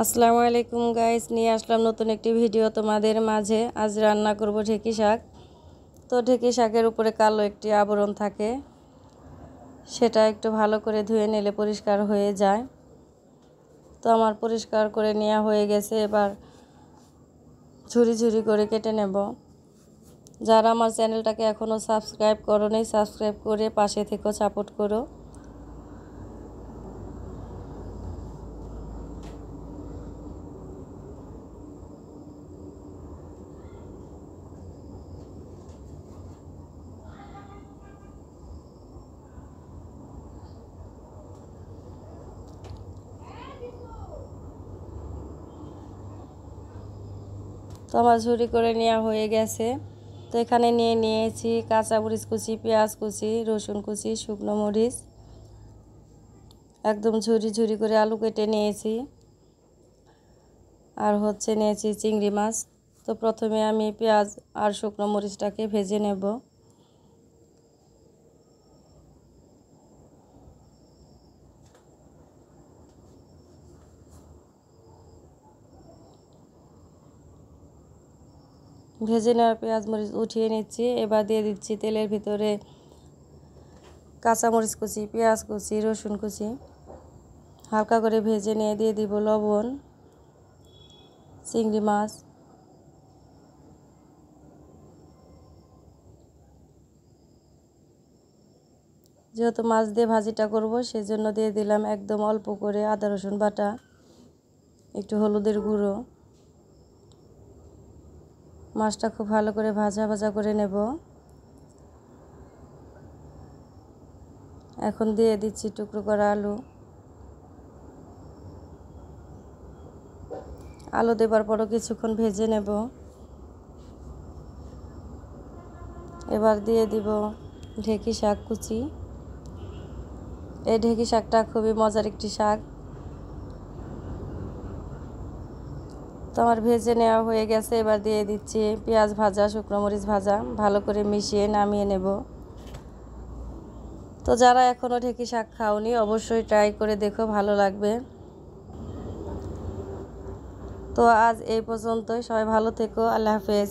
আসসালামু আলাইকুম গাইস, নিয়ে আসলাম নতুন একটি ভিডিও তোমাদের মাঝে। আজ রান্না করব ঢেঁকি শাক। তো ঢেঁকি শাকের উপরে কালো একটি আবরণ থাকে, সেটা একটু ভালো করে ধুয়ে নিলে পরিষ্কার হয়ে যায়। তো আমার পরিষ্কার করে নেওয়া হয়ে গেছে, এবার ঝুরি ঝুরি করে কেটে নেব। যারা আমার চ্যানেলটাকে এখনও সাবস্ক্রাইব করোনি, সাবস্ক্রাইব করে পাশে থেকেও সাপোর্ট করো। তো আমার ঝুরি করে নেওয়া হয়ে গেছে। তো এখানে নিয়ে নিয়েছি কাঁচামরিচ কুচি, পেঁয়াজ কুচি, রসুন কুচি, শুকনো মরিচ, একদম ঝুরি ঝুরি করে আলু কেটে নিয়েছি, আর নিয়েছি চিংড়ি মাছ। তো প্রথমে আমি পেঁয়াজ আর শুকনো মরিচটাকে ভেজে নেব। ভেজে নেওয়া পেঁয়াজ মরিচ উঠিয়ে নিচ্ছি। এবার দিয়ে দিচ্ছি তেলের ভিতরে কাঁচামরিচ কুচি, পেঁয়াজ কুচি, রসুন কুচি, হালকা করে ভেজে নিয়ে দিয়ে দিব লবণ, চিংড়ি মাছ, যেহেতু মাছ দিয়ে ভাজিটা করব সেজন্য দিয়ে দিলাম একদম অল্প করে আদা রসুন বাটা, একটু হলুদের গুঁড়ো। মাছটা খুব ভালো করে ভাজা ভাজা করে নেব। এখন দিয়ে দিচ্ছি টুকরো করা আলু। আলু দেবার পরও কিছুক্ষণ ভেজে নেব। এবার দিয়ে দিব ঢেঁকি শাক কুচি। এই ঢেঁকি শাকটা খুবই মজার একটি শাক। তো আমার ভেজে নেওয়া হয়ে গেছে। এবার দিয়ে দিচ্ছি পেঁয়াজ ভাজা, শুকনো মরিচ ভাজা, ভালো করে মিশিয়ে নামিয়ে নেব। তো যারা এখনও ঢেঁকি শাক খাওনি অবশ্যই ট্রাই করে দেখো, ভালো লাগবে। তো আজ এই পর্যন্তই, সবাই ভালো থেকো, আল্লাহ হাফেজ।